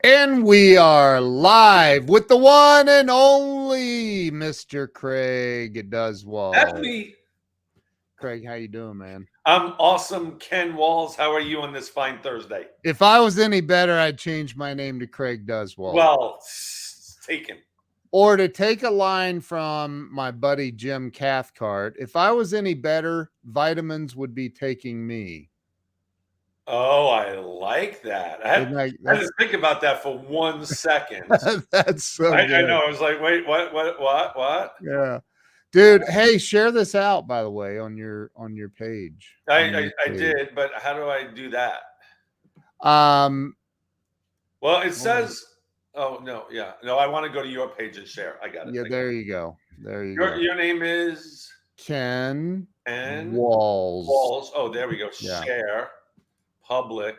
And we are live with the one and only Mr. Craig Duswalt. That's me. Craig, how you doing, man? I'm awesome, Ken Walls. How are you on this fine Thursday? If I was any better, I'd change my name to Craig Duswalt. Well, it's taken. Or to take a line from my buddy Jim Cathcart, if I was any better, vitamins would be taking me. Oh, I like that. I had to think about that for 1 second. That's so I good. know. I was like, wait, what? Yeah. Dude, hey, share this out, by the way, on your page. I did, but how do I do that? Well, it says, oh, no, yeah. No, I want to go to your page and share. I got it. Yeah, there you go. There you go. Your name is? Ken and Walls. Walls. Oh, there we go. Yeah. Share. Public.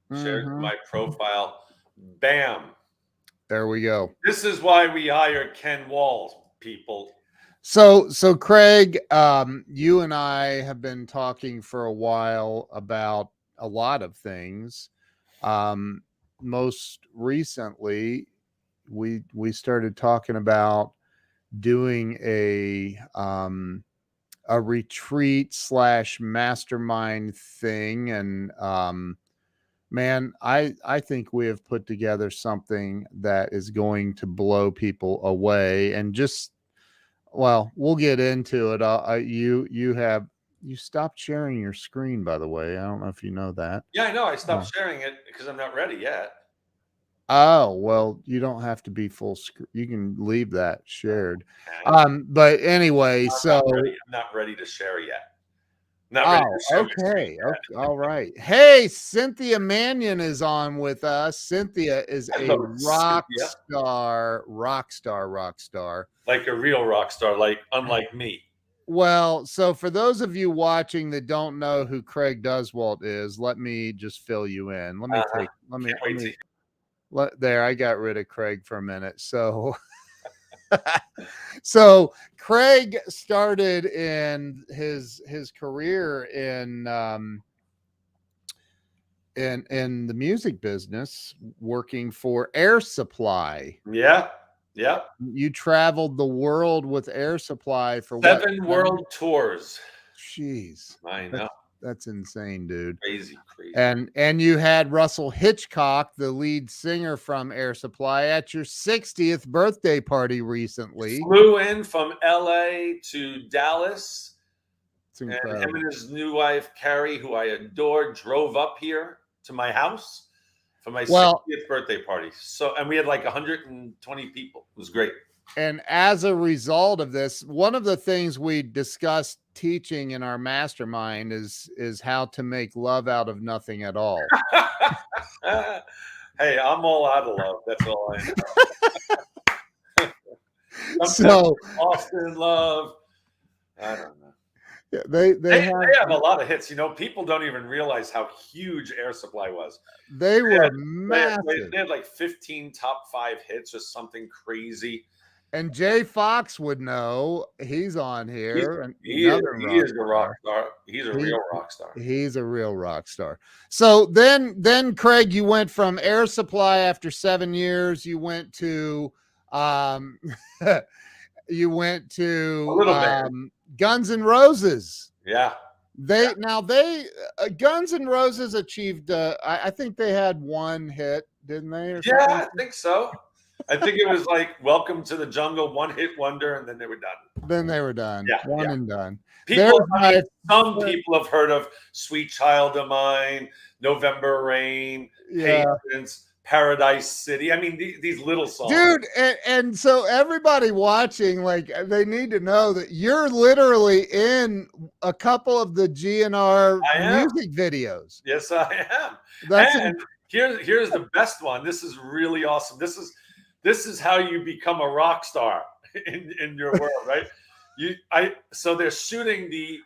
Share my profile. Bam. There we go. This is why we hire Ken Walls, people. So Craig, you and I have been talking for a while about a lot of things. Most recently, we started talking about doing a retreat / mastermind thing, and man, I think we have put together something that is going to blow people away. And just, well, we'll get into it. You stopped sharing your screen, by the way. I don't know if you know that. Yeah, I know. I stopped sharing it because I'm not ready yet. Oh, well, you don't have to be full screen. You can leave that shared. But anyway, I'm not ready to share yet. Okay. All right. Hey, Cynthia Mannion is on with us. Cynthia is a rock star. Like a real rock star, unlike me. Well, so for those of you watching that don't know who Craig Duswalt is, let me just fill you in. There, I got rid of Craig for a minute. So so Craig started in his career in the music business, working for Air Supply. Yeah. You traveled the world with Air Supply for 7 world tours. Jeez, I know. That's insane, dude. Crazy. And you had Russell Hitchcock, the lead singer from Air Supply, at your 60th birthday party recently. Flew in from LA to Dallas. It's incredible. And him and his new wife, Carrie, who I adore, drove up here to my house for my 60th birthday party. And we had like 120 people. It was great. And as a result of this, one of the things we discussed teaching in our mastermind is how to make love out of nothing at all. Hey, I'm all out of love. That's all I know. So Austin love. I don't know. Yeah, they have a lot of hits. People don't even realize how huge Air Supply was. They were massive. They had like 15 top 5 hits or something crazy. And Jay Fox would know. He's on here. He is a rock star. He's a real rock star. He's a real rock star. So then Craig, you went from Air Supply after 7 years. You went to Guns N' Roses. Yeah. Guns N' Roses achieved. I think they had 1 hit, didn't they? I think so. I think it was like "Welcome to the Jungle," 1-hit wonder, and then they were done. Yeah, one and done. Some people have heard of "Sweet Child of Mine," "November Rain," "Patience," "Paradise City." I mean, these little songs, dude. And so everybody watching, they need to know that you're literally in a couple of the GNR music videos. Yes, I am. Here's the best one. This is really awesome. This is how you become a rock star in your world, right? So they're shooting the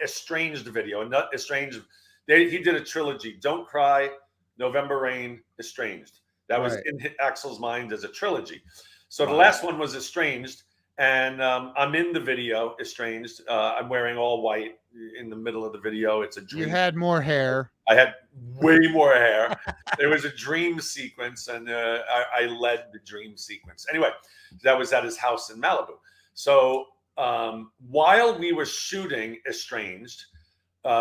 Estranged video, not Estranged. He did a trilogy: Don't Cry, November Rain, Estranged. That was in Axl's mind as a trilogy. So the last one was Estranged, and I'm in the video Estranged. I'm wearing all white, in the middle of the video. It's a dream. You had more hair. I had way more hair. It was a dream sequence, and I led the dream sequence. Anyway, that was at his house in Malibu. So while we were shooting Estranged,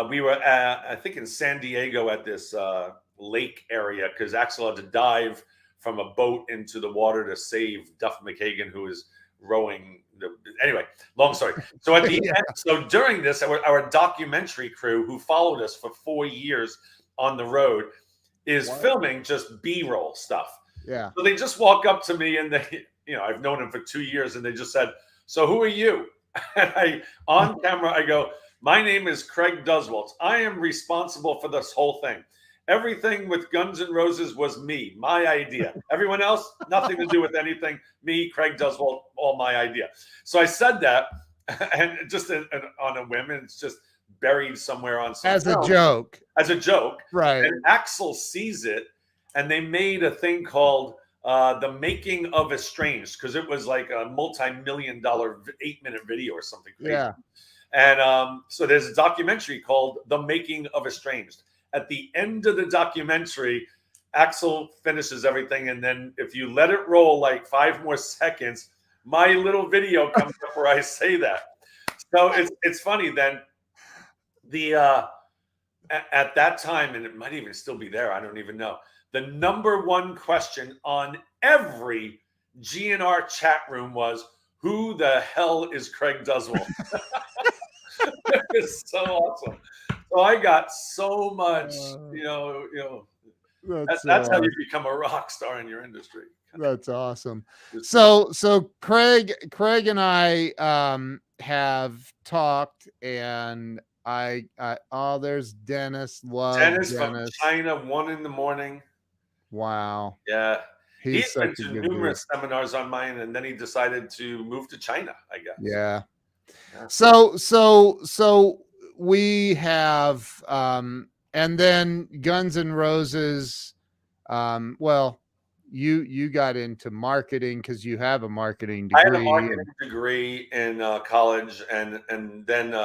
we were I think in San Diego at this lake area, because Axel had to dive from a boat into the water to save Duff McKagan, who was rowing. Anyway, long story. So at the end, so during this, our documentary crew, who followed us for 4 years on the road, is filming just B-roll stuff. Yeah. So they just walk up to me, and they, I've known him for 2 years, and they just said, "So who are you?" And on camera, I go, "My name is Craig Duswalt. I am responsible for this whole thing. Everything with Guns N' Roses was me, my idea. Everyone else, nothing to do with anything. Me, Craig Duswalt, all my idea." So I said that, and just on a whim, and it's just buried somewhere on some as film, a joke. As a joke, right? And Axel sees it, and they made a thing called The Making of Estranged, because it was like a multi-million-dollar 8-minute video or something crazy. Yeah. And so there's a documentary called The Making of Estranged. At the end of the documentary, Axel finishes everything, and then if you let it roll like 5 more seconds, my little video comes up where I say that. So it's funny. Then at that time, and it might even still be there, I don't even know, the number one question on every GNR chat room was, "Who the hell is Craig Duswalt?" It was so awesome. So I got so much, that's how you become a rock star in your industry. That's awesome. So Craig and I have talked, and there's Dennis. Love Dennis from China, 1 a.m. Wow. Yeah. He's been to numerous dude. seminars on mine, and then he decided to move to China, I guess. Yeah. So we have and then Guns N' Roses. Well, you got into marketing because you have a marketing degree. I had a marketing degree in college, and then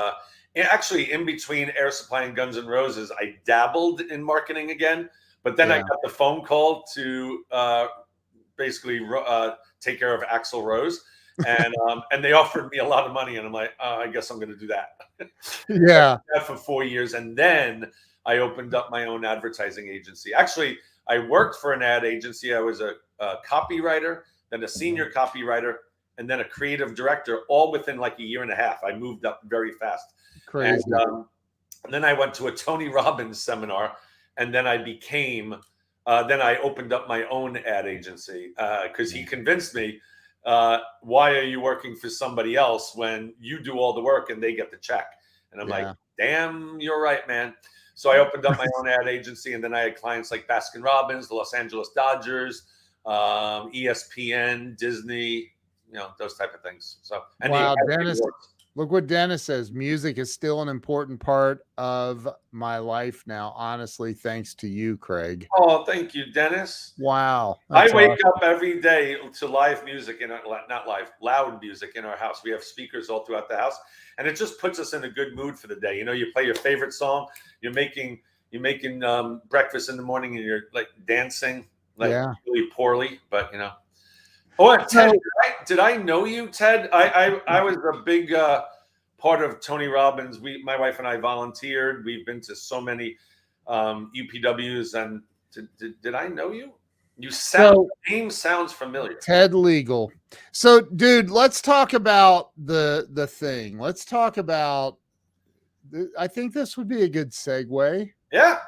actually in between Air Supply and Guns N' Roses, I dabbled in marketing again. But then I got the phone call to basically take care of Axl Rose, and they offered me a lot of money, and I'm like, I guess I'm going to do that. Yeah. That for 4 years, and then I opened up my own advertising agency. Actually, I worked for an ad agency. I was a copywriter, then a senior copywriter, and then a creative director, all within like a year and a half. I moved up very fast. Crazy. And then I went to a Tony Robbins seminar, and then I became, then I opened up my own ad agency because he convinced me, why are you working for somebody else when you do all the work and they get the check? And I'm like, damn, you're right, man. So I opened up my own ad agency, and then I had clients like Baskin Robbins, the Los Angeles Dodgers, ESPN, Disney, those type of things. So, and wow, Dennis, look what Dennis says. Music is still an important part of my life now. Honestly, thanks to you, Craig. Oh, thank you, Dennis. Wow. I wake up every day to live music loud music in our house. We have speakers all throughout the house, and it just puts us in a good mood for the day. You play your favorite song. You're making breakfast in the morning, and you're like dancing really poorly, but Oh, Ted, did I know you, Ted? I was a big part of Tony Robbins. My wife and I volunteered. We've been to so many UPWs, and did I know you? The name sounds familiar. Ted Legal. So, dude, let's talk about the thing. Let's talk about. I think this would be a good segue. Yeah.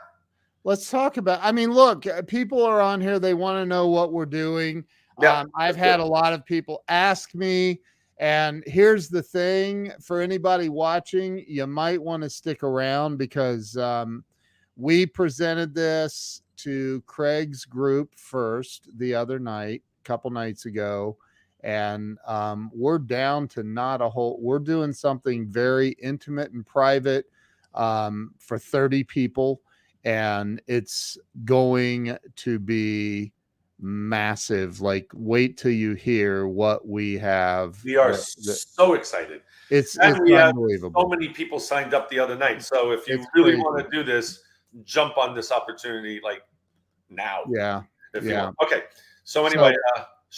Let's talk about. I mean, look, people are on here. They want to know what we're doing. Yeah, I've had a lot of people ask me, and here's the thing for anybody watching, you might want to stick around because we presented this to Craig's group first the other night, a couple nights ago, and we're down to we're doing something very intimate and private for 30 people, and it's going to be massive. Like, wait till you hear what we have. We are so excited. It's And we had so unbelievable. many people signed up the other night. So if you It's really crazy. want to do this, jump on this opportunity like now. Yeah. If you Yeah. want. Okay. So anyway,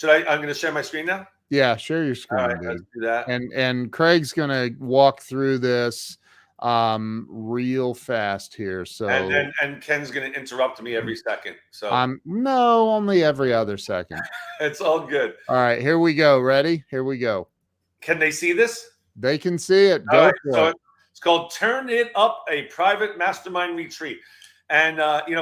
I'm going to share my screen now. Yeah, share your All screen, right, let's dude. do that. And Craig's gonna walk through this real fast here. So and Ken's going to interrupt me every second. So no, only every other second. it's all good. All right, here we go. Ready? Here we go. Can they see this? They can see it. All Go right, for so it. it's called Turn It Up, a private mastermind retreat. And,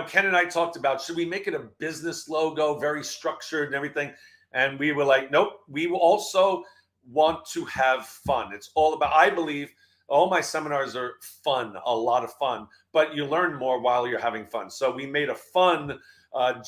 Ken and I talked about, should we make it a business logo, very structured and everything? And we were like, nope, we will also want to have fun. It's all about, I believe all my seminars are fun, a lot of fun, but you learn more while you're having fun. So we made a fun,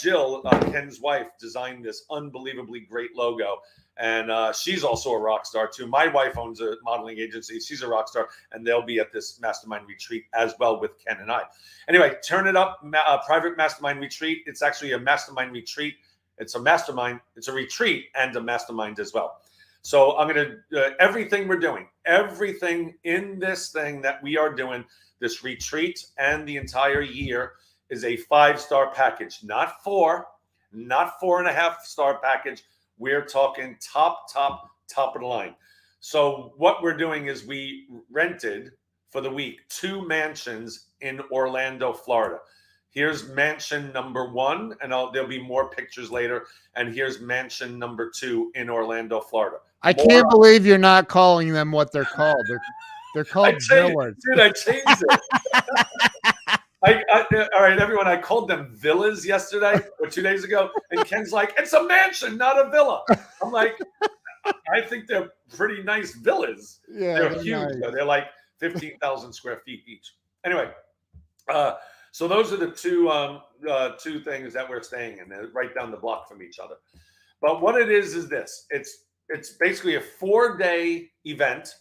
Jill, Ken's wife, designed this unbelievably great logo. And she's also a rock star too. My wife owns a modeling agency. She's a rock star, and they'll be at this mastermind retreat as well with Ken and I. Anyway, Turn It Up, private mastermind retreat. It's actually a mastermind retreat. It's a mastermind. It's a retreat and a mastermind as well. So I'm going to, everything we're doing, everything in this thing that we are doing, this retreat and the entire year is a 5-star package, not 4.5-star package. We're talking top of the line. So what we're doing is we rented for the week 2 mansions in Orlando, Florida. Here's mansion number 1, and there'll be more pictures later. And here's mansion number 2 in Orlando, Florida. I can't believe you're not calling them what they're called. They're called villas. Dude, I changed it. All right, everyone. I called them villas yesterday or 2 days ago, and Ken's like, "It's a mansion, not a villa." I'm like, I think they're pretty nice villas. Yeah, they're huge. Nice. Though. They're like 15,000 square feet each. Anyway, so those are the two things that we're staying in, right down the block from each other. But what it is this: it's basically a 4-day event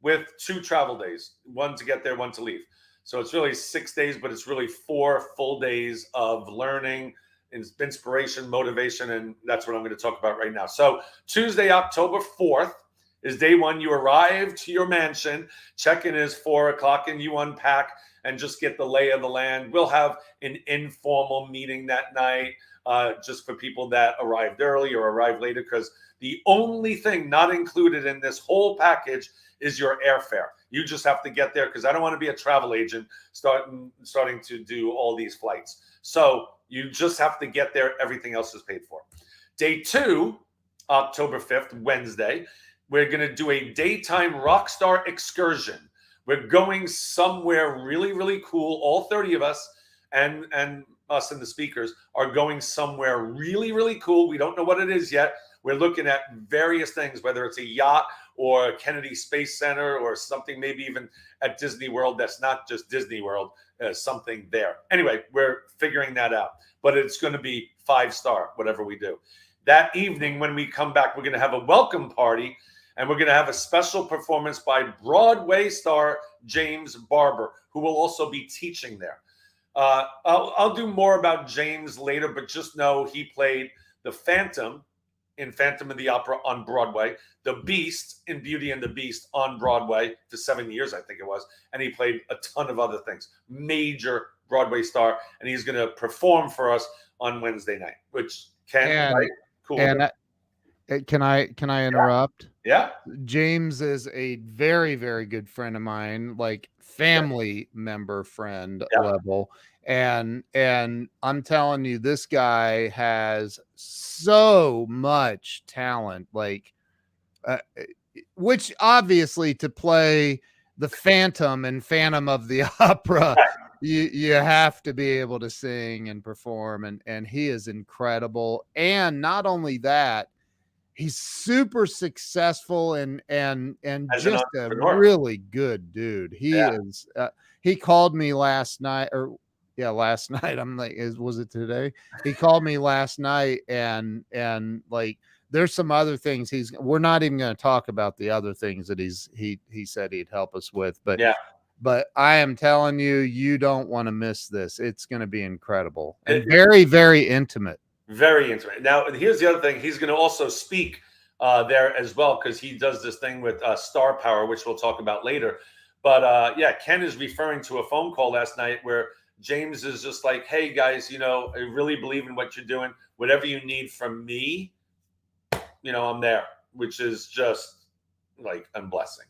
with 2 travel days, 1 to get there, 1 to leave. So it's really 6 days, but it's really 4 full days of learning, inspiration, motivation, and that's what I'm going to talk about right now. So Tuesday, October 4th is day 1. You arrive to your mansion. Check-in is 4 o'clock, and you unpack and just get the lay of the land. We'll have an informal meeting that night just for people that arrived early or arrived later, because the only thing not included in this whole package is your airfare. You just have to get there, because I don't want to be a travel agent starting to do all these flights. So you just have to get there. Everything else is paid for. Day 2, October 5th, Wednesday, we're going to do a daytime rockstar excursion. We're going somewhere really, really cool. All 30 of us and us and the speakers are going somewhere really, really cool. We don't know what it is yet. We're looking at various things, whether it's a yacht or Kennedy Space Center or something, maybe even at Disney World. That's not just Disney World, something there. Anyway, we're figuring that out. But it's going to be 5-star, whatever we do. That evening, when we come back, we're going to have a welcome party, and we're going to have a special performance by Broadway star James Barber, who will also be teaching there. I'll do more about James later, but just know he played the Phantom in Phantom of the Opera on Broadway, the Beast in Beauty and the Beast on Broadway for 7 years, I think it was, and he played a ton of other things. Major Broadway star, and he's going to perform for us on Wednesday night, which right? Cool. And can I interrupt? Yeah. James is a very, very good friend of mine, like family member friend level. And I'm telling you, this guy has so much talent, like, which obviously to play the Phantom and Phantom of the Opera, you have to be able to sing and perform, and he is incredible. And not only that, he's super successful and just a really good dude. He is. He called me last night, last night. I'm like, was it today? He called me last night, and like, there's some other things we're not even going to talk about the other things that he said he'd help us with, but I am telling you, you don't want to miss this. It's going to be incredible and very, very intimate. Very intimate. Now, here's the other thing. He's going to also speak there as well, because he does this thing with Star Power, which we'll talk about later. But yeah, Ken is referring to a phone call last night where James is just like, hey, guys, you know, I really believe in what you're doing. Whatever you need from me, you know, I'm there, which is just like a blessing.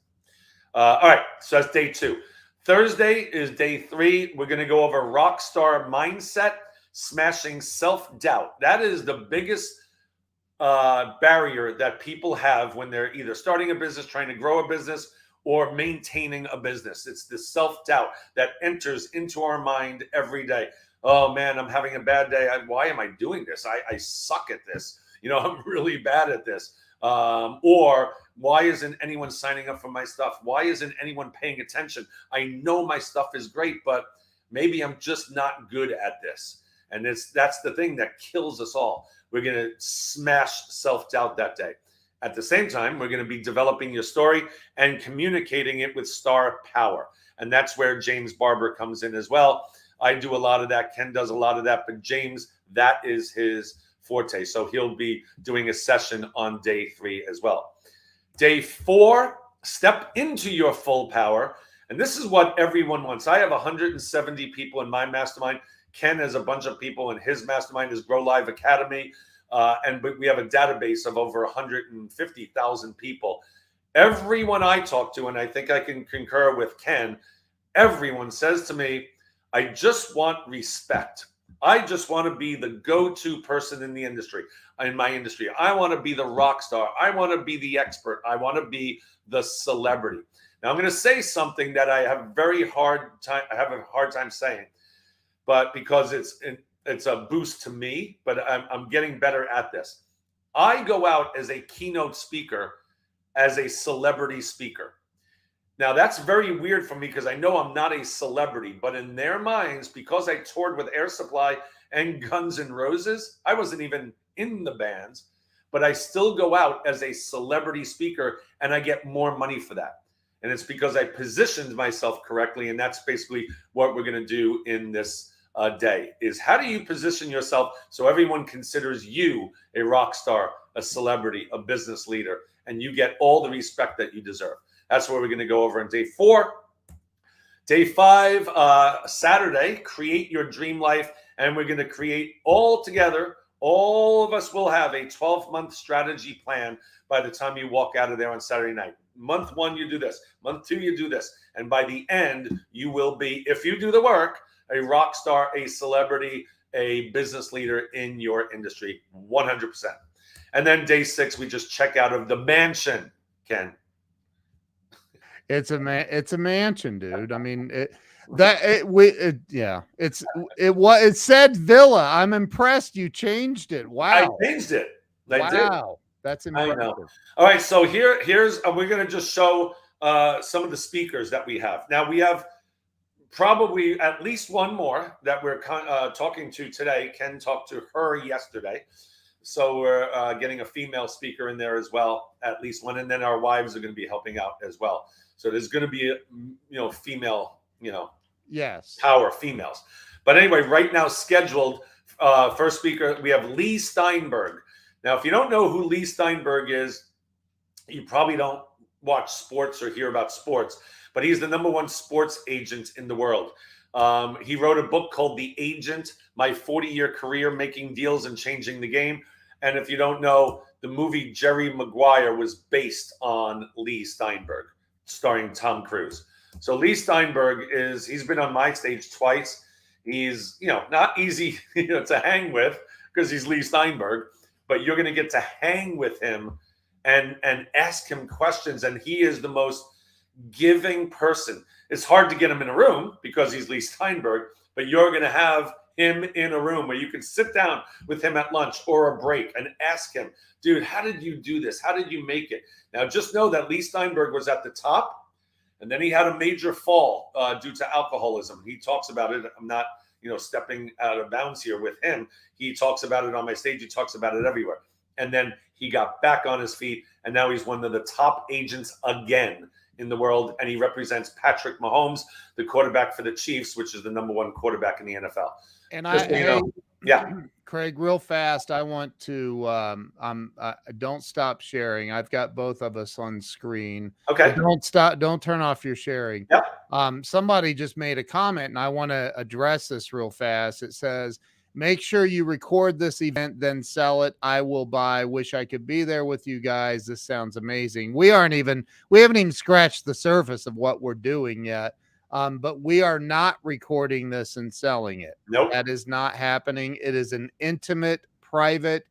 All right, so that's day 2. Thursday is day 3. We're going to go over rockstar mindset, smashing self-doubt. That is the biggest barrier that people have when they're either starting a business, trying to grow a business, or maintaining a business. It's the self-doubt that enters into our mind every day. Oh man, I'm having a bad day. Why am I doing this? I suck at this. You know, I'm really bad at this. Or why isn't anyone signing up for my stuff? Why isn't anyone paying attention? I know my stuff is great, but maybe I'm just not good at this. And that's the thing that kills us all. We're going to smash self-doubt that day. At the same time, we're going to be developing your story and communicating it with star power. And that's where James Barber comes in as well. I do a lot of that. Ken does a lot of that. But James, that is his forte. So he'll be doing a session on day 3 as well. Day 4, step into your full power. And this is what everyone wants. I have 170 people in my mastermind. Ken has a bunch of people in his mastermind, his Grow Live Academy. And we have a database of over 150,000 people. Everyone I talk to, and I think I can concur with Ken, everyone says to me, I just want respect. I just want to be the go-to person in the industry, in my industry. I want to be the rock star. I want to be the expert. I want to be the celebrity. Now, I'm going to say something that I have a hard time saying, but because it's a boost to me, but I'm getting better at this. I go out as a keynote speaker, as a celebrity speaker. Now, that's very weird for me because I know I'm not a celebrity, but in their minds, because I toured with Air Supply and Guns N' Roses, I wasn't even in the bands, but I still go out as a celebrity speaker and I get more money for that. And it's because I positioned myself correctly. And that's basically what we're going to do in this day is how do you position yourself so everyone considers you a rock star, a celebrity, a business leader, and you get all the respect that you deserve. That's what we're going to go over in day 4. Day 5, Saturday, create your dream life. And we're going to create all together. All of us will have a 12-month strategy plan by the time you walk out of there on Saturday night. Month 1, you do this. Month 2, you do this. And by the end, you will be, if you do the work, a rock star, a celebrity, a business leader in your industry, 100%. And then day 6, we just check out of the mansion, Ken. It's a mansion, dude. I mean, it said villa. I'm impressed you changed it. Wow. I changed it. Wow. That's impressive. All right, so here's we're going to just show some of the speakers that we have. Now we have probably at least one more that we're talking to today. Ken talked to her yesterday. So we're getting a female speaker in there as well, at least one. And then our wives are going to be helping out as well. So there's going to be, female, yes, power females. But anyway, right now scheduled first speaker, we have Lee Steinberg. Now, if you don't know who Lee Steinberg is, you probably don't watch sports or hear about sports, but he's the #1 sports agent in the world. He wrote a book called The Agent, My 40-Year Career Making Deals and Changing the Game. And if you don't know, the movie Jerry Maguire was based on Lee Steinberg, starring Tom Cruise. So Lee Steinberg he's been on my stage twice. He's, not easy to hang with because he's Lee Steinberg, but you're going to get to hang with him and ask him questions. And he is the most giving person. It's hard to get him in a room because he's Lee Steinberg, but you're going to have him in a room where you can sit down with him at lunch or a break and ask him, dude, how did you do this? How did you make it? Now, just know that Lee Steinberg was at the top, and then he had a major fall due to alcoholism. He talks about it. I'm not, stepping out of bounds here with him. He talks about it on my stage. He talks about it everywhere. And then he got back on his feet, and now he's one of the top agents again in the world, and he represents Patrick Mahomes, the quarterback for the Chiefs, which is the #1 quarterback in the NFL. And Yeah. Craig, real fast, I want to don't stop sharing. I've got both of us on screen. Okay. Don't turn off your sharing. Yep. Somebody just made a comment and I want to address this real fast. It says, make sure you record this event, then sell it. I will buy. Wish I could be there with you guys. This sounds amazing. We haven't even scratched the surface of what we're doing yet. But we are not recording this and selling it. Nope. That is not happening. It is an intimate, private,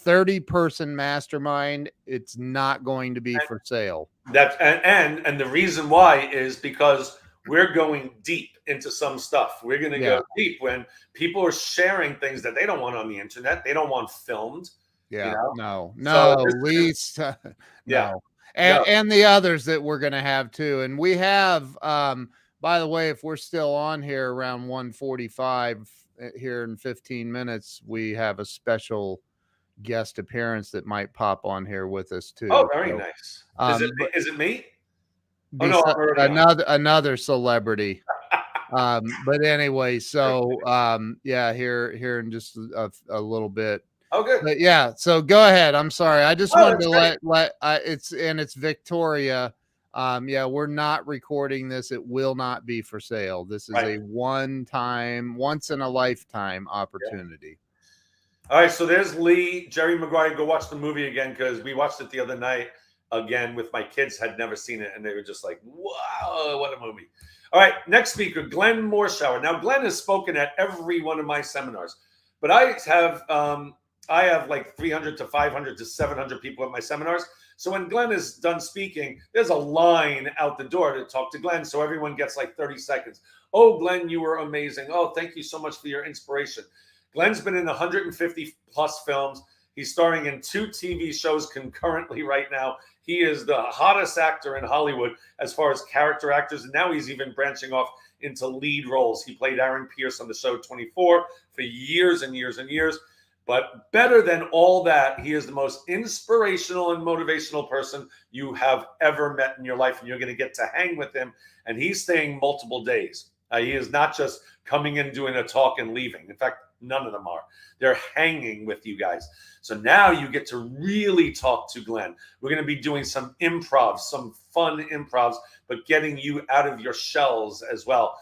30-person mastermind. It's not going to be for sale. And the reason why is because we're going deep into some stuff. We're going to go deep when people are sharing things that they don't want on the internet. They don't want filmed. Yeah. You know? No, least no. Yeah. And the others that we're going to have too. And we have, by the way, if we're still on here around 1:45 here in 15 minutes, we have a special guest appearance that might pop on here with us too. Oh, very nice. Is it me? Oh, no, another celebrity. But anyway, so yeah, here in just a little bit. Oh, good. But yeah, so go ahead. I'm sorry. I just wanted to let it's Victoria. Yeah, we're not recording this. It will not be for sale. This is a one-time, once in a lifetime opportunity. All right, so there's Lee, Jerry Maguire. Go watch the movie again because we watched it the other night again with my kids. Had never seen it, and they were just like, "Wow, what a movie!" All right, next speaker, Glenn Morshower. Now, Glenn has spoken at every one of my seminars, but I have like 300 to 500 to 700 people at my seminars. So when Glenn is done speaking, there's a line out the door to talk to Glenn. So everyone gets like 30 seconds. Oh, Glenn, you were amazing. Oh, thank you so much for your inspiration. Glenn's been in 150 plus films. He's starring in 2 TV shows concurrently right now. He is the hottest actor in Hollywood as far as character actors. And now he's even branching off into lead roles. He played Aaron Pierce on the show 24 for years and years and years. But better than all that, he is the most inspirational and motivational person you have ever met in your life. And you're going to get to hang with him. And he's staying multiple days. He is not just coming in, doing a talk and leaving. In fact, none of them are. They're hanging with you guys. So now you get to really talk to Glenn. We're going to be doing some improvs, some fun improvs, but getting you out of your shells as well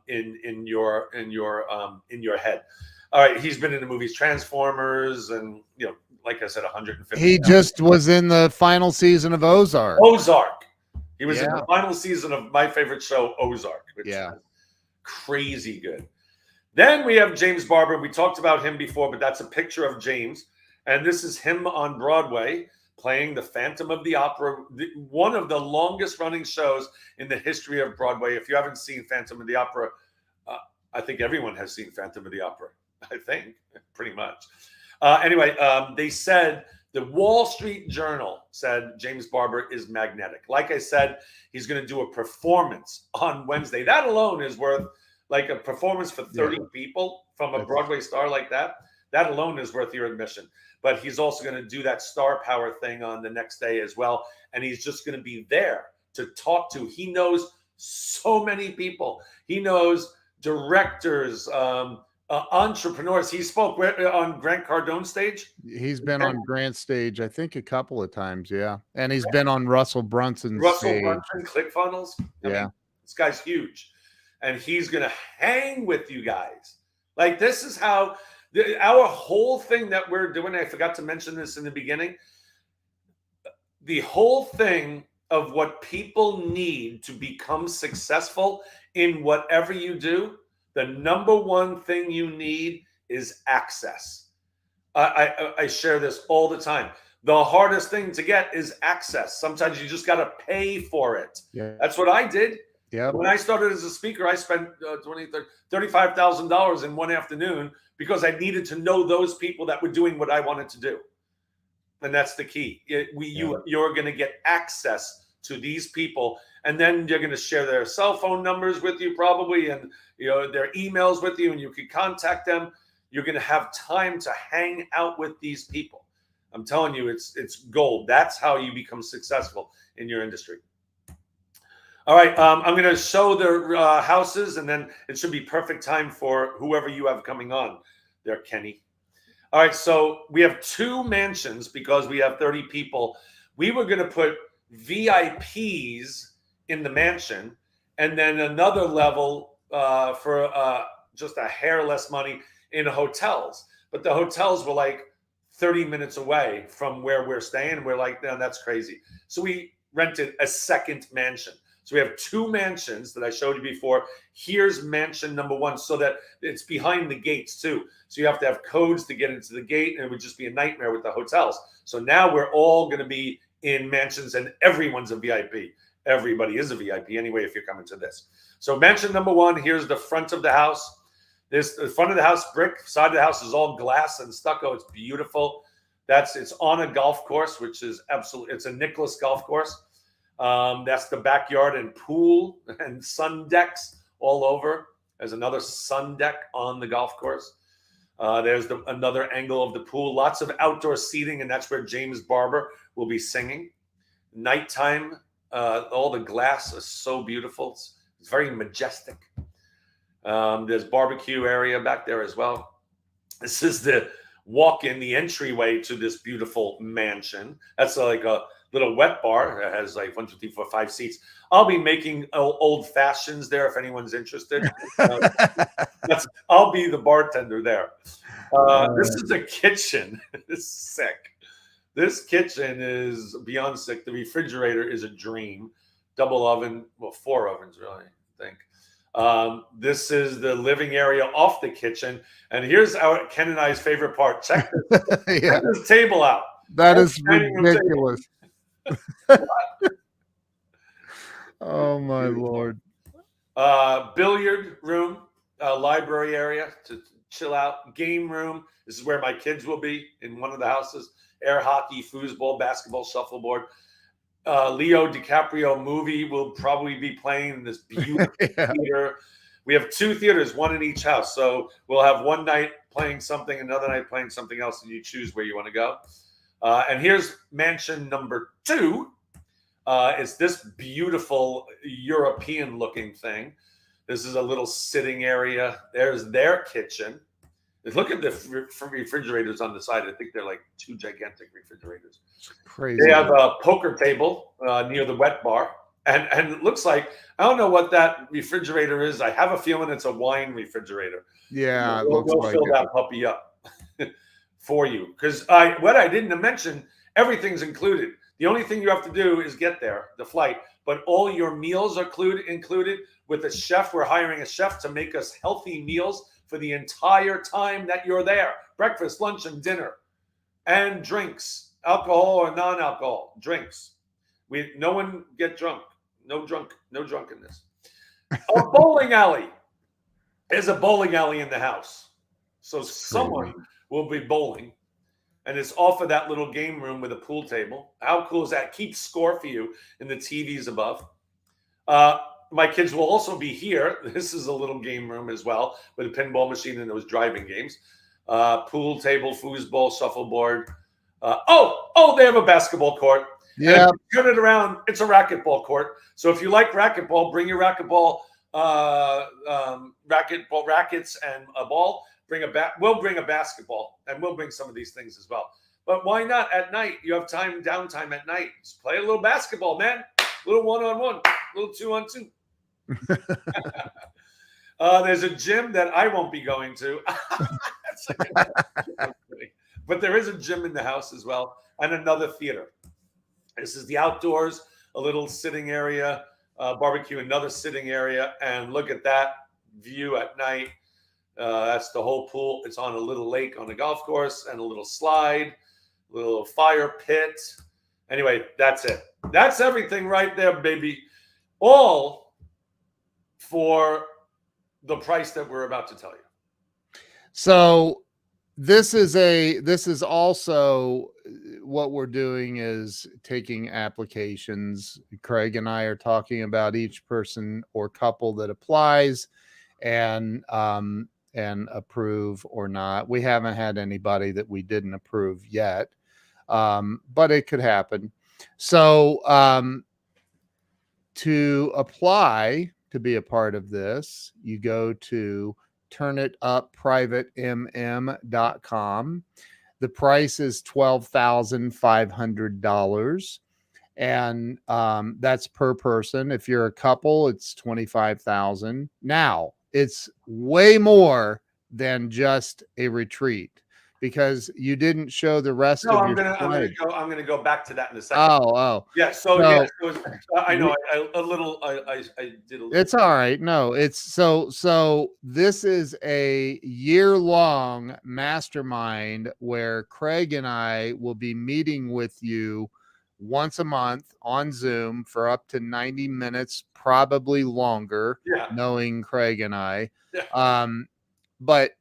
in your head. All right, he's been in the movies Transformers and, like I said, 150. He just was in the final season of Ozark. He was in the final season of my favorite show, Ozark, which is crazy good. Then we have James Barber. We talked about him before, but that's a picture of James. And this is him on Broadway playing the Phantom of the Opera, one of the longest running shows in the history of Broadway. If you haven't seen Phantom of the Opera, I think everyone has seen Phantom of the Opera. I think pretty much. Anyway, they said the Wall Street Journal said James Barber is magnetic. Like I said, he's going to do a performance on Wednesday. That alone is worth like a performance for 30 people from a Broadway star like that. That alone is worth your admission. But he's also going to do that star power thing on the next day as well. And he's just going to be there to talk to. He knows so many people. He knows directors, entrepreneurs. He spoke on Grant Cardone's stage. He's been on Grant's stage, I think, a couple of times. Yeah. And he's been on Russell Brunson's stage. Brunson, ClickFunnels. I mean, this guy's huge. And he's going to hang with you guys. Like, this is how our whole thing that we're doing. I forgot to mention this in the beginning. The whole thing of what people need to become successful in whatever you do, the number one thing you need is access. I share this all the time. The hardest thing to get is access. Sometimes you just got to pay for it. Yeah. That's what I did. Yeah. When I started as a speaker, I spent $35,000 in one afternoon because I needed to know those people that were doing what I wanted to do. And that's the key. You're going to get access to these people, and then you're going to share their cell phone numbers with you probably, and their emails with you, and you can contact them. You're going to have time to hang out with these people. I'm telling you, it's gold. That's how you become successful in your industry. All right, I'm going to show the houses, and then it should be perfect time for whoever you have coming on. there, Kenny. All right, so we have 2 mansions because we have 30 people. We were going to put VIPs in the mansion, and then another level for just a hair less money in hotels. But the hotels were like 30 minutes away from where we're staying. We're like, no, that's crazy. So we rented a second mansion. So we have 2 mansions that I showed you before. Here's mansion number 1, so that it's behind the gates too. So you have to have codes to get into the gate, and it would just be a nightmare with the hotels. So now we're all going to be in mansions, and everyone's a VIP. Everybody is a VIP anyway if you're coming to this. So mansion number 1, here's the front of the house. This the front of the house, brick. Side of the house is all glass and stucco. It's beautiful. It's on a golf course, which is absolutely, it's a Nicholas golf course. That's the backyard and pool and sun decks all over. There's another sun deck on the golf course. There's another angle of the pool. Lots of outdoor seating, and that's where James Barber will be singing. Nighttime, all the glass is so beautiful. It's very majestic. There's barbecue area back there as well. This is the walk-in, the entryway to this beautiful mansion. That's like a little wet bar. It has like 1, 2, 3, 4, 5 seats. I'll be making old fashions there if anyone's interested. I'll be the bartender there. This is a kitchen. This is sick. This kitchen is beyond sick. The refrigerator is a dream. Double oven, well, 4 ovens really, I think. This is the living area off the kitchen. And here's Ken and I's favorite part. Check this, check this table out. That is ridiculous. Oh my Lord. Billiard room, library area to chill out, game room. This is where my kids will be in one of the houses. Air hockey, foosball, basketball, shuffleboard. Leo DiCaprio movie will probably be playing in this beautiful theater. We have 2 theaters, 1 in each house. So we'll have one night playing something, another night playing something else, and you choose where you want to go. And here's mansion number 2. It's this beautiful European-looking thing. This is a little sitting area. There's their kitchen. Look at the refrigerators on the side. I think they're like 2 gigantic refrigerators. It's crazy. They have a poker table near the wet bar. And it looks like, I don't know what that refrigerator is. I have a feeling it's a wine refrigerator. Yeah, we'll fill that puppy up for you. Because what I didn't mention, everything's included. The only thing you have to do is get there, the flight. But all your meals are included with a chef. We're hiring a chef to make us healthy meals for the entire time that you're there. Breakfast, lunch, and dinner. And drinks. Alcohol or non-alcohol. Drinks. No one get drunk. No drunkenness. A bowling alley. There's a bowling alley in the house. So someone will be bowling. And it's off of that little game room with a pool table. How cool is that? Keeps score for you in the TVs above. My kids will also be here. This is a little game room as well with a pinball machine and those driving games. Pool table, foosball, shuffleboard. They have a basketball court. Yeah. Turn it around. It's a racquetball court. So if you like racquetball, bring your racquetball, rackets and a ball. We'll bring a basketball, and we'll bring some of these things as well. But why not at night? You have downtime at night. Just play a little basketball, man. A little 1-on-1, a little 2-on-2. There's a gym that I won't be going to. But there is a gym in the house as well, and another theater. This is the outdoors, a little sitting area, barbecue, another sitting area, and look at that view at night. That's the whole pool. It's on a little lake on a golf course and a little slide, a little fire pit. Anyway, that's it. That's everything right there, baby. All for the price that we're about to tell you. So this is also what we're doing is taking applications. Craig and I are talking about each person or couple that applies and approve or not. We haven't had anybody that we didn't approve yet, but it could happen. So to apply to be a part of this, you go to turnitupprivatemmm.com. The price is $12,500. And that's per person. If you're a couple, it's 25,000. Now, it's way more than just a retreat because you didn't show the rest No, of I'm your gonna slide. go back to that in a second. Oh. Yeah. So So I know we, I did a little. it's all right. No, it's so this is a year-long mastermind where Craig and I will be meeting with you once a month on Zoom for up to 90 minutes, probably longer, Yeah. knowing Craig and I. Yeah. But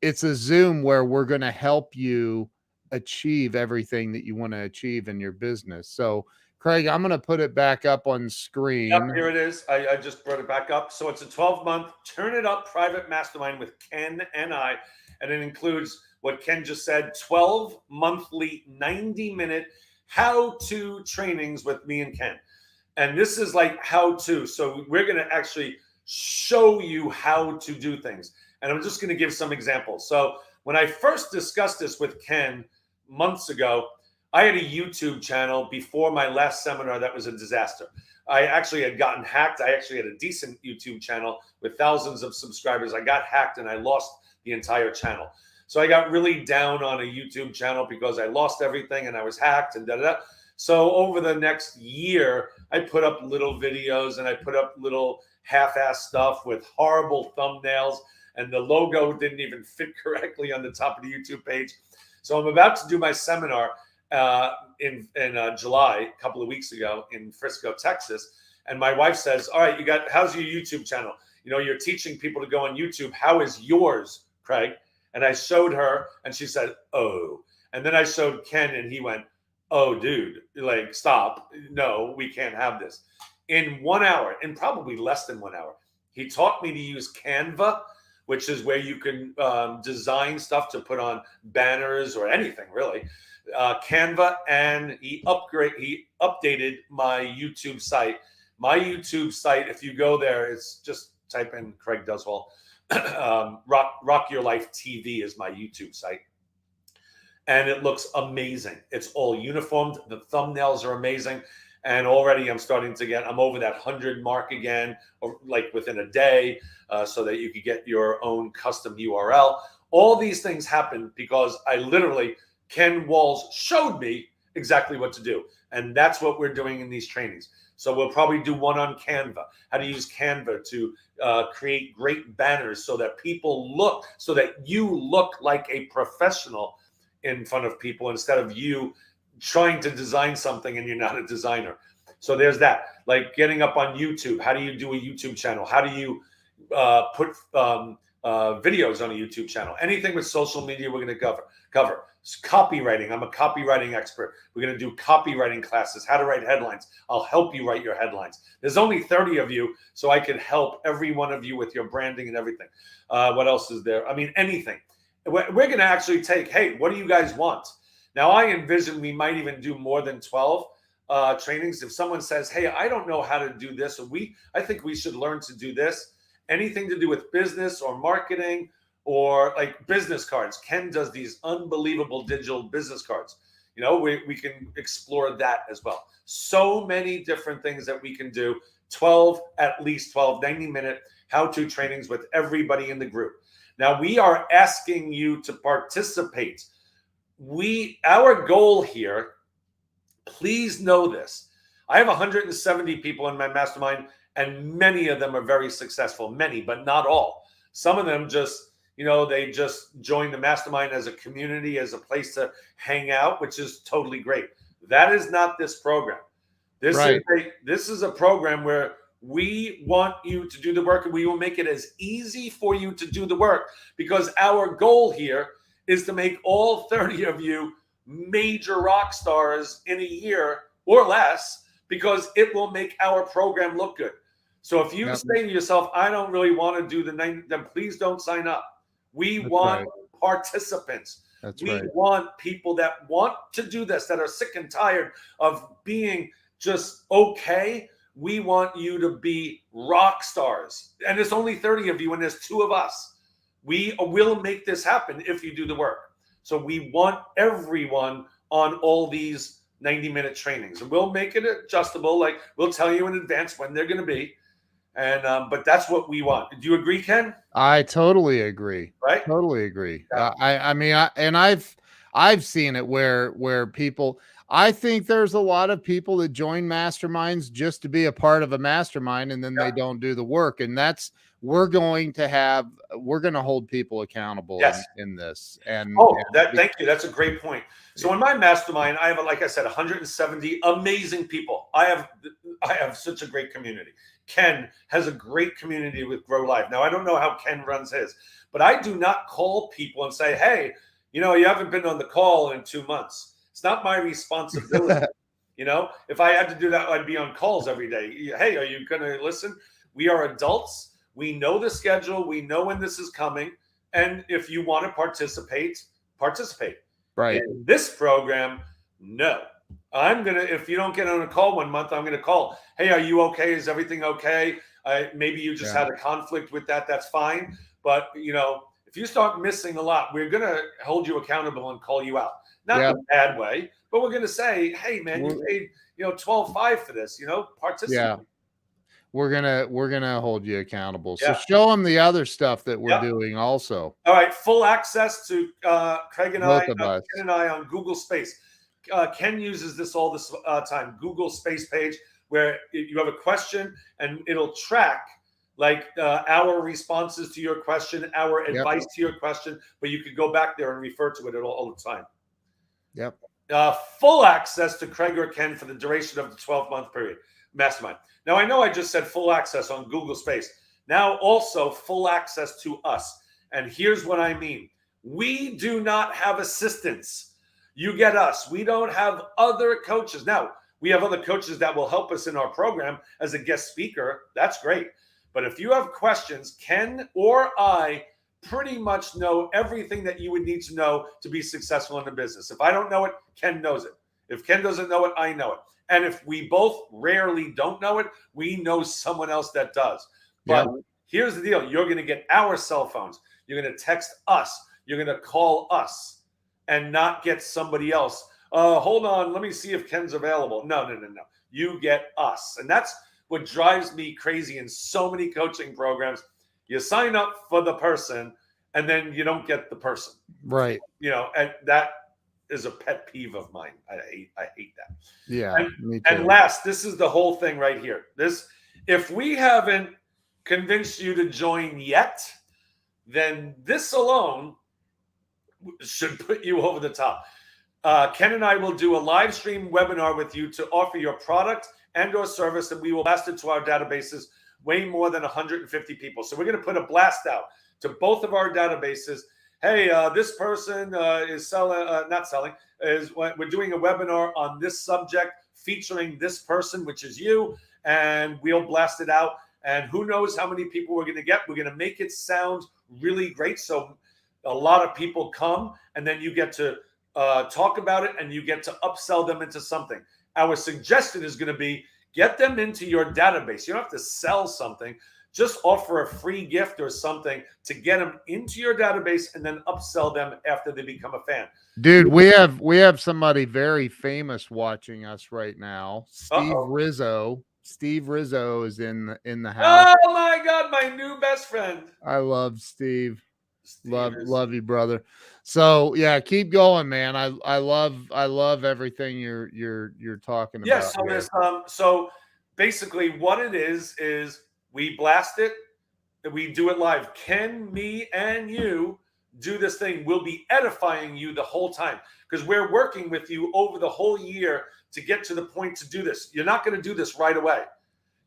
it's a Zoom where we're going to help you achieve everything that you want to achieve in your business. So, Craig, I'm going to put it back up on screen. Yep, here it is. I just brought it back up. So it's a 12-month Turn It Up private mastermind with Ken and I. And it includes what Ken just said, 12 monthly 90-minute how-to trainings with me and Ken. And this is like how-to. So we're going to actually show you how to do things. And I'm just going to give some examples. So when I first discussed this with Ken months ago, I had a YouTube channel before my last seminar that was a disaster. I actually had gotten hacked. I actually had a decent YouTube channel with thousands of subscribers. I got hacked and I lost the entire channel. So I got really down on a YouTube channel because I lost everything and I was hacked and da-da-da. So over the next year, I put up little videos and I put up little half-ass stuff with horrible thumbnails, and the logo didn't even fit correctly on the top of the YouTube page. So I'm about to do my seminar in July, a couple of weeks ago in Frisco, Texas. And my wife says, all right, how's your YouTube channel? You know, you're teaching people to go on YouTube. How is yours, Craig? And I showed her and she said, oh. And then I showed Ken and he went, oh, dude, like, stop. No, we can't have this. In 1 hour, in probably less than 1 hour, he taught me to use Canva, which is where you can design stuff to put on banners or anything, really. Canva, and he updated my YouTube site. My YouTube site, if you go there, it's just type in Craig Duswalt. Rock Your Life TV is my YouTube site. And it looks amazing. It's all uniformed. The thumbnails are amazing. And already I'm over that 100 mark again, or like within a day, so that you could get your own custom URL. All these things happen because Ken Walls showed me exactly what to do. And that's what we're doing in these trainings. So we'll probably do one on Canva, how to use Canva to create great banners so that you look like a professional in front of people instead of you trying to design something and you're not a designer. So there's that. Like getting up on YouTube. How do you do a YouTube channel? How do you put videos on a YouTube channel? Anything with social media we're going to cover. Copywriting. I'm a copywriting expert. We're going to do copywriting classes, how to write headlines. I'll help you write your headlines. There's only 30 of you, so I can help every one of you with your branding and everything. What else is there? I mean, anything. We're going to actually take, hey, what do you guys want? Now, I envision we might even do more than 12 trainings. If someone says, hey, I don't know how to do this, or I think we should learn to do this, anything to do with business or marketing or like business cards. Ken does these unbelievable digital business cards. You know, we can explore that as well. So many different things that we can do. At least 12 90-minute how-to trainings with everybody in the group. Now, we are asking you to participate. Our goal here, please know this. I have 170 people in my mastermind, and many of them are very successful. Many, but not all. Some of them they just joined the mastermind as a community, as a place to hang out, which is totally great. That is not this program. This is a program where we want you to do the work, and we will make it as easy for you to do the work, because our goal here is to make all 30 of you major rock stars in a year or less, because it will make our program look good. So if you say to yourself, I don't really want to do the 90, then please don't sign up. We want participants. We want people that want to do this, that are sick and tired of being just okay. We want you to be rock stars. And there's only 30 of you, and there's 2 of us. we will make this happen if you do the work. So we want everyone on all these 90-minute trainings, and we'll make it adjustable. Like we'll tell you in advance when they're going to be. And but that's what we want. Do you agree, Ken? I totally agree. Right? Totally agree. Yeah. I mean, I've seen it where people. I think there's a lot of people that join masterminds just to be a part of a mastermind, and then they don't do the work. And we're going to hold people accountable in this. And thank you. That's a great point. So in my mastermind, I have, like I said, 170 amazing people. I have such a great community. Ken has a great community with Grow Life. Now, I don't know how Ken runs his, but I do not call people and say, hey, you haven't been on the call in 2 months. It's not my responsibility. If I had to do that, I'd be on calls every day. Hey, are you going to listen? We are adults. We know the schedule. We know when this is coming. And if you want to participate. Right. In this program, no. If you don't get on a call 1 month, I'm going to call. Hey, are you okay? Is everything okay? Maybe you just had a conflict with that. That's fine. But, if you start missing a lot, we're going to hold you accountable and call you out. Not in a bad way, but we're going to say, hey, man, you paid, $12.5 for this, participate. Yeah. We're gonna hold you accountable. So show them the other stuff that we're doing also. All right, full access to Craig and Both I, of us. Ken and I on Google Space. Ken uses this all this time. Google Space page where you have a question and it'll track like our responses to your question, our advice to your question, but you could go back there and refer to it all the time. Yep. Full access to Craig or Ken for the duration of the 12-month period. Mastermind. Now, I know I just said full access on Google Space. Now, also full access to us. And here's what I mean. We do not have assistants. You get us. We don't have other coaches. Now, we have other coaches that will help us in our program as a guest speaker. That's great. But if you have questions, Ken or I pretty much know everything that you would need to know to be successful in the business. If I don't know it, Ken knows it. If Ken doesn't know it, I know it. And if we both rarely don't know it, we know someone else that does. But here's the deal. You're going to get our cell phones. You're going to text us. You're going to call us and not get somebody else. Hold on. Let me see if Ken's available. No. You get us. And that's what drives me crazy in so many coaching programs. You sign up for the person and then you don't get the person. Right. And that is a pet peeve of mine. I hate that. Yeah. Me too. And last, this is the whole thing right here. If we haven't convinced you to join yet, then this alone should put you over the top. Ken and I will do a live stream webinar with you to offer your product and or service, and we will blast it to our databases, way more than 150 people. So we're going to put a blast out to both of our databases. Hey, this person is we're doing a webinar on this subject featuring this person, which is you, and we'll blast it out. And who knows how many people we're going to get. We're going to make it sound really great. So a lot of people come, and then you get to talk about it, and you get to upsell them into something. Our suggestion is going to be get them into your database. You don't have to sell something. Just offer a free gift or something to get them into your database and then upsell them after they become a fan. Dude, we have somebody very famous watching us right now. Steve Rizzo. Steve Rizzo is in the house. Oh my God, my new best friend. I love Steve. Love you, brother. So yeah, keep going, man. I love everything you're talking about. Yeah, so basically what it is we blast it, we do it live. Ken, me, and you do this thing. We'll be edifying you the whole time because we're working with you over the whole year to get to the point to do this. You're not going to do this right away.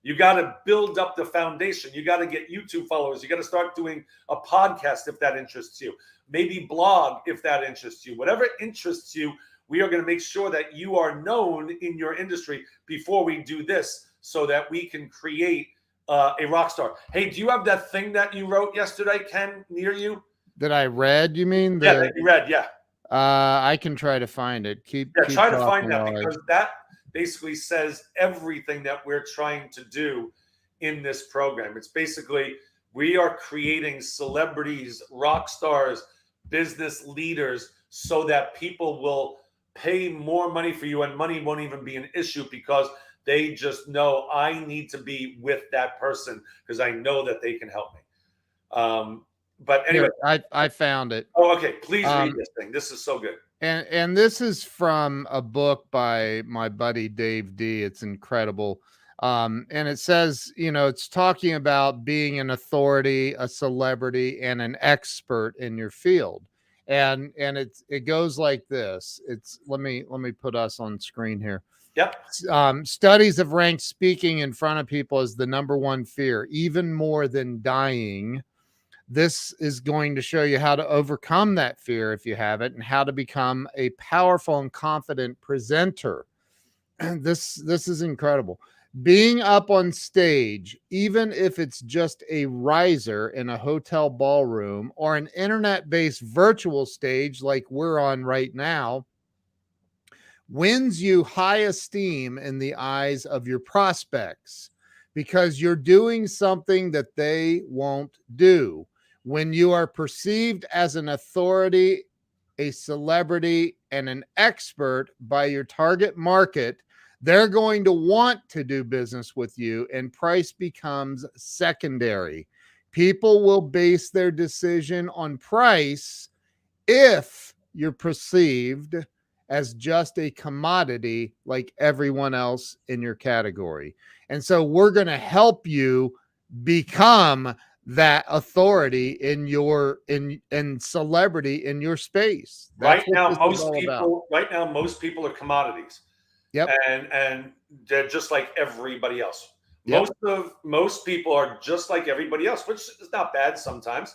You got to build up the foundation. You got to get YouTube followers. You got to start doing a podcast if that interests you. Maybe blog if that interests you. Whatever interests you, we are going to make sure that you are known in your industry before we do this so that we can create a rock star. Hey, do you have that thing that you wrote yesterday, Ken, near you? That I read, you mean? That you read, yeah. I can try to find it. Try to find that because that basically says everything that we're trying to do in this program. It's basically We are creating celebrities, rock stars, business leaders, so that people will pay more money for you, and money won't even be an issue because they just know I need to be with that person because I know that they can help me. But anyway, Here, I found it. oh, okay. Please read this thing. This is so good. And this is from a book by my buddy Dave D. It's incredible. And it says, it's talking about being an authority, a celebrity, and an expert in your field. And it goes like this. Let me put us on screen here. Yep. Studies have ranked speaking in front of people as the #1 fear, even more than dying. This is going to show you how to overcome that fear if you have it, and how to become a powerful and confident presenter. This is incredible. Being up on stage, even if it's just a riser in a hotel ballroom or an internet-based virtual stage like we're on right now, wins you high esteem in the eyes of your prospects because you're doing something that they won't do. When you are perceived as an authority, a celebrity, and an expert by your target market, they're going to want to do business with you, and price becomes secondary. People will base their decision on price if you're perceived as just a commodity like everyone else in your category. And so we're going to help you become that authority in your in celebrity in your space. That's Right now, what this is all about. most people are commodities. Yep. And they're just like everybody else. Yep. Most people are just like everybody else, which is not bad sometimes,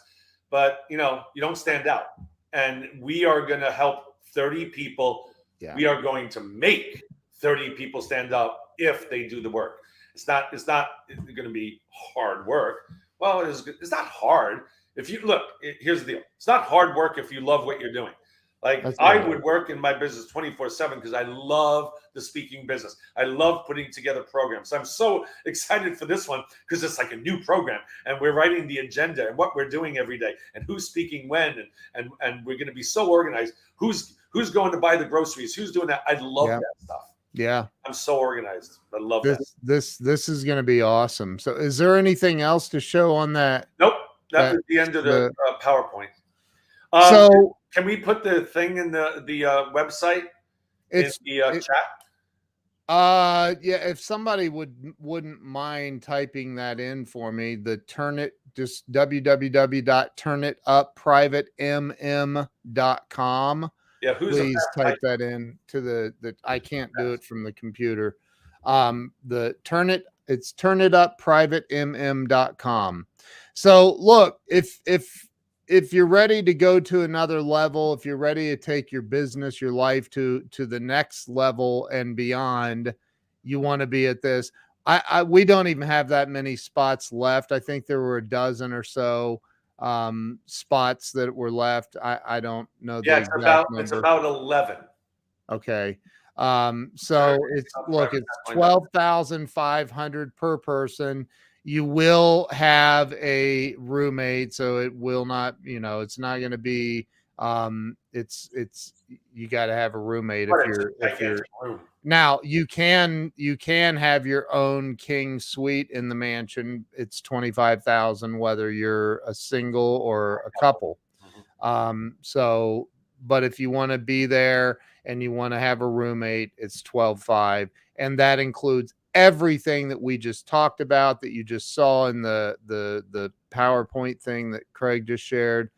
but you don't stand out. And we are going to help 30 people. Yeah. We are going to make 30 people stand up if they do the work. It's not going to be hard work. Well, it's not hard. If you look, here's the deal. It's not hard work if you love what you're doing. Like I would work in my business 24/7 because I love the speaking business. I love putting together programs. I'm so excited for this one because it's like a new program, and we're writing the agenda and what we're doing every day, and who's speaking when, and we're going to be so organized. Who's going to buy the groceries? Who's doing that? I love that stuff. Yeah. I'm so organized. I love this is going to be awesome. So is there anything else to show on that? Nope. That was the end of the PowerPoint. So can we put the thing in the website in the chat? Yeah, if somebody wouldn't mind typing that in for me, just www.turnitupprivatemm.com. Yeah, please type that in to the I can't do it from the computer. It's turnitupprivatemm.com. So look, if you're ready to go to another level, if you're ready to take your business, your life to the next level and beyond, you want to be at this. We don't even have that many spots left. I think there were a dozen or so spots that were left. I don't know the exact number. It's about 11. Okay. So it's 12,500 per person. You will have a roommate, so it will not, it's not going to be it's you got to have a roommate if you're now you can have your own king suite in the mansion. It's 25,000 whether you're a single or a couple. So but if you want to be there and you want to have a roommate, it's 12,500, and that includes everything that we just talked about, that you just saw in the PowerPoint thing that Craig just shared.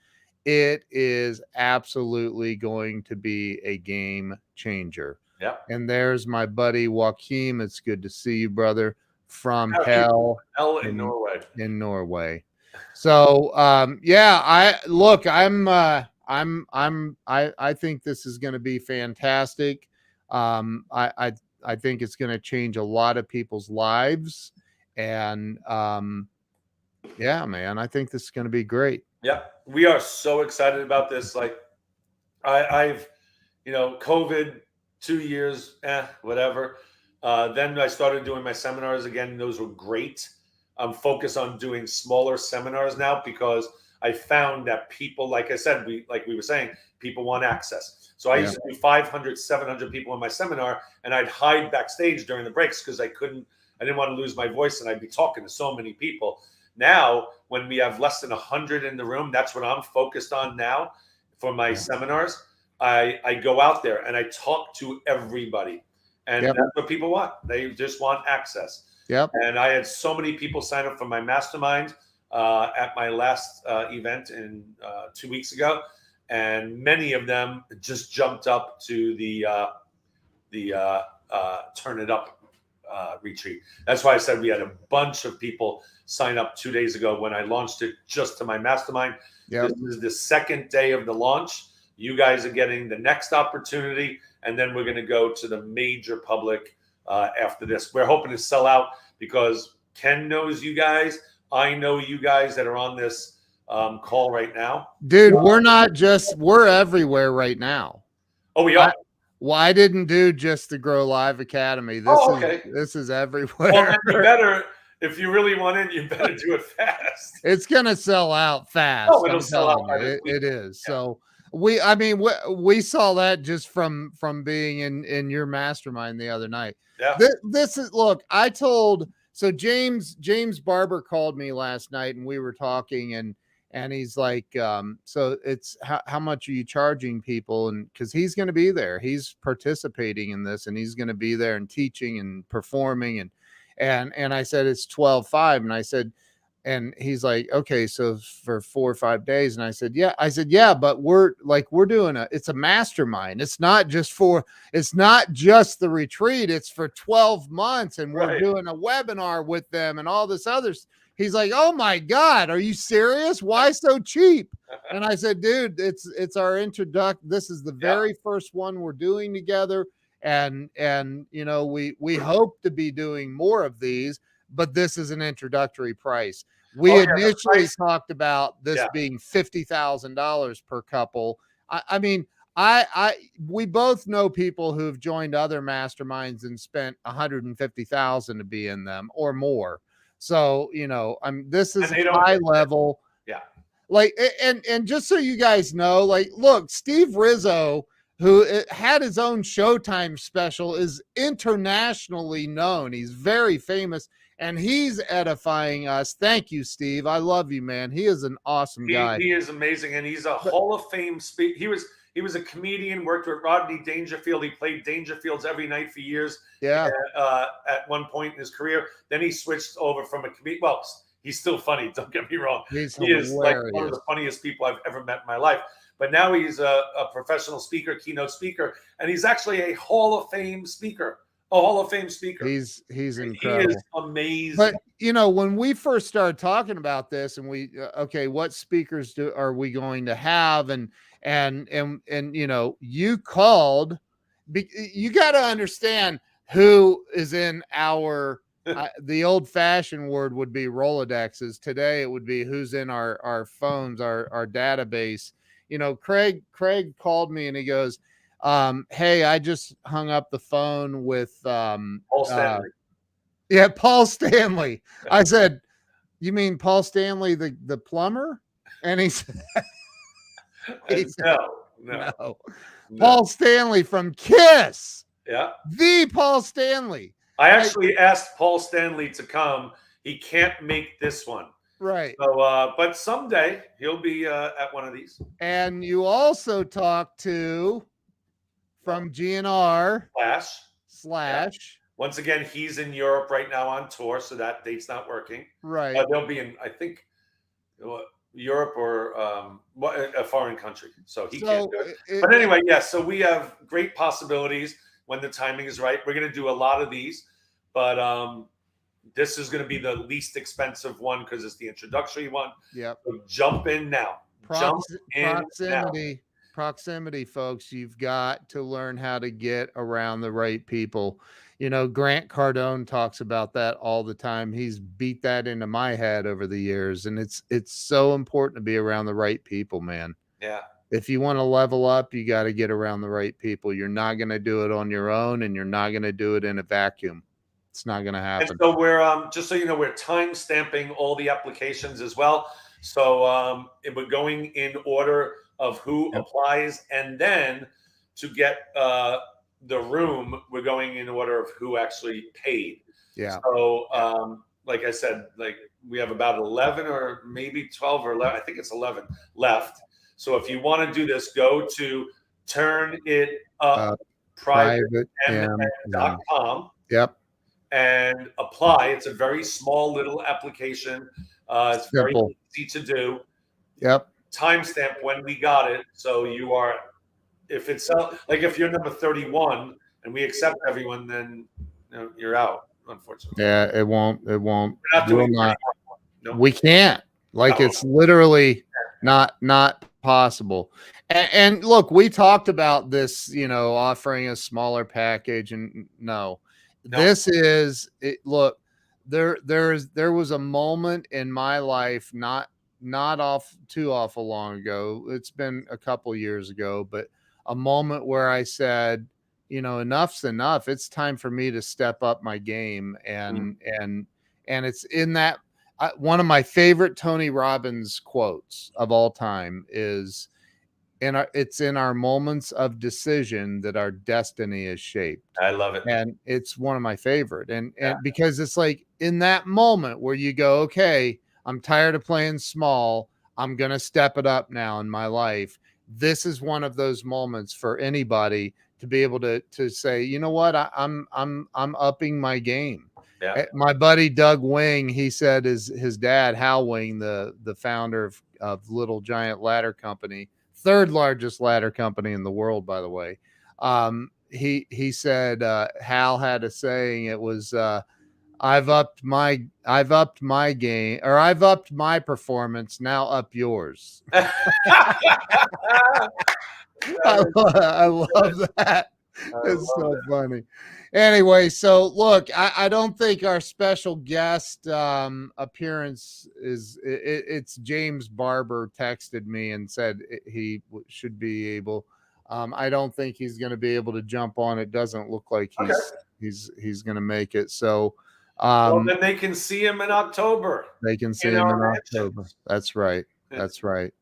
It is absolutely going to be a game changer. Yeah. And there's my buddy Joachim. It's good to see you, brother, from hell in Norway. In Norway. So yeah, I think this is going to be fantastic. I think it's going to change a lot of people's lives, and yeah, man, I think this is going to be great. Yeah, we are so excited about this. Like I've COVID 2 years, whatever. Then I started doing my seminars again. Those were great. I'm focused on doing smaller seminars now because I found that people, like I said, we were saying, people want access. So I used to do 500, 700 people in my seminar, and I'd hide backstage during the breaks because I didn't want to lose my voice, and I'd be talking to so many people. Now, when we have less than 100 in the room, that's what I'm focused on now for my seminars. I go out there and I talk to everybody. And that's what people want. They just want access. Yep. And I had so many people sign up for my mastermind at my last event 2 weeks ago. And many of them just jumped up to the Turn It Up retreat. That's why I said we had a bunch of people sign up 2 days ago when I launched it just to my mastermind. This is the second day of the launch. You guys are getting the next opportunity, and then we're going to go to the major public after this. We're hoping to sell out because Ken knows you guys. I know you guys that are on this call right now. Dude, we're everywhere right now. Oh, we are. Well, I didn't do just the Grow Live Academy. This is everywhere. Well, then you better, if you really want in, you better do it fast. It's gonna sell out fast. Oh, it'll sell out. It is. Yeah. So we saw that just from being in your mastermind the other night. Yeah. This is, look, so James Barber called me last night and we were talking and he's like, so it's how much are you charging people? And because he's going to be there, he's participating in this, and he's going to be there and teaching and performing, and I said it's 12.5, and I said, and he's like, okay, so for 4 or 5 days, and I said, yeah, but we're doing it's a mastermind. It's not just the retreat. It's for 12 months, and we're doing a webinar with them and all this other. He's like, oh my God, are you serious? Why so cheap? And I said, dude, it's our introduction. This is the very first one we're doing together. And you know, we hope to be doing more of these, but this is an introductory price. We initially talked about this being $50,000 per couple. I mean, we both know people who've joined other masterminds and spent $150,000 to be in them or more. So, you know, this is high level. Yeah. Like, and just so you guys know, like, look, Steve Rizzo, who had his own Showtime special, is internationally known. He's very famous, and he's edifying us. Thank you, Steve. I love you, man. He is an awesome guy. He is amazing, and he's a Hall of Fame speaker. He was a comedian, worked with Rodney Dangerfield. He played Dangerfields every night for years. Yeah. At one point in his career, then he switched over from a comedian. Well, he's still funny. Don't get me wrong. He is like one of the funniest people I've ever met in my life. But now he's a professional speaker, keynote speaker, and he's actually a Hall of Fame speaker. A Hall of Fame speaker. He's incredible. He is amazing. But you know, when we first started talking about this, and we what speakers are we going to have, and you know, you called. You got to understand who is in our. The old-fashioned word would be Rolodexes. Today, it would be who's in our phones, our database. You know, Craig called me and he goes, hey, I just hung up the phone with Paul Stanley. Paul Stanley. I said, you mean Paul Stanley, the plumber? And he said, no. Paul Stanley from Kiss. Yeah. The Paul Stanley. I actually asked Paul Stanley to come. He can't make this one. Right. So, but someday he'll be at one of these. And you also talked to from GNR Slash. Once again, he's in Europe right now on tour, so that date's not working. Right. They'll be in, I think, Europe or a foreign country, so he can't do it. But anyway, so we have great possibilities when the timing is right. We're going to do a lot of these, but this is going to be the least expensive one because it's the introductory one. Yeah. So jump in now. Proximity, folks. You've got to learn how to get around the right people. You know, Grant Cardone talks about that all the time. He's beat that into my head over the years, and it's so important to be around the right people, man. Yeah. If you want to level up, you got to get around the right people. You're not going to do it on your own, and you're not going to do it in a vacuum. It's not going to And happen. so we're just so you know, we're time stamping all the applications as well. So we're going in order of who Yep. applies, and then to get the room, we're going in order of who actually paid. Yeah. So like I said, like we have about 11 or maybe 12 or 11. I think it's 11 left. So if you want to do this, go to turniturprivatemn.com. Yep. And apply. It's a very small little application. It's very easy to do. Yep. Timestamp when we got it. So you are, if it's like if you're number 31 and we accept everyone, then you're out, unfortunately. Yeah, it won't. It won't. We're not doing no. We can't. Like it's literally not possible. And look, we talked about this, offering a smaller package, and no. This is it. Look, there was a moment in my life, not too awful long ago. It's been a couple years ago, but a moment where I said, enough's enough. It's time for me to step up my game, and it's in that. One of my favorite Tony Robbins quotes of all time is, it's in our moments of decision that our destiny is shaped. I love it. And it's one of my favorite. And because it's like in that moment where you go, okay, I'm tired of playing small. I'm going to step it up now in my life. This is one of those moments for anybody to be able to say, you know what? I'm upping my game. Yeah. My buddy Doug Wing, he said his dad, Hal Wing, the founder of Little Giant Ladder Company, third largest ladder company in the world, by the way. He said Hal had a saying. It was I've upped my game, or I've upped my performance. Now up yours. I love that. It's so funny. Anyway, so look, I don't think our special guest appearance is it's James Barber texted me and said he should be able. I don't think he's going to be able to jump on. It doesn't look like he's going to make it. So well, then they can see him in October. They can see him in October. That's right. That's right.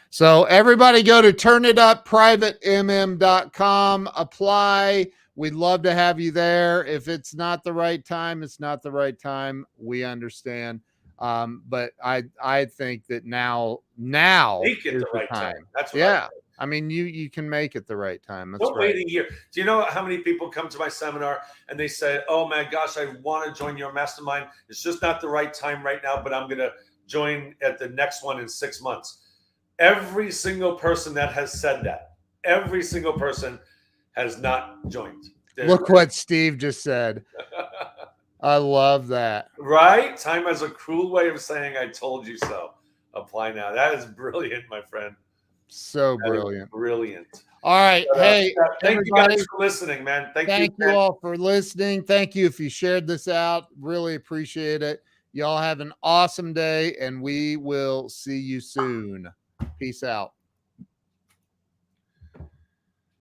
So everybody go to turnitupprivatemn.com, apply. We'd love to have you there. If it's not the right time, it's not the right time. We understand. But I think that now make it is the right time. That's what I mean, you can make it the right time. That's Don't wait a year. Do you know how many people come to my seminar and they say, oh my gosh, I want to join your mastermind. It's just not the right time right now, but I'm going to join at the next one in 6 months. Every single person that has said that, every single person has not joined. Look what Steve just said. I love that. Right? Time has a cruel way of saying, I told you so. Apply now. That is brilliant, my friend. So brilliant. Brilliant. All right. Hey, thank you guys for listening, man. Thank you all for listening. Thank you if you shared this out. Really appreciate it. Y'all have an awesome day, and we will see you soon. Peace out.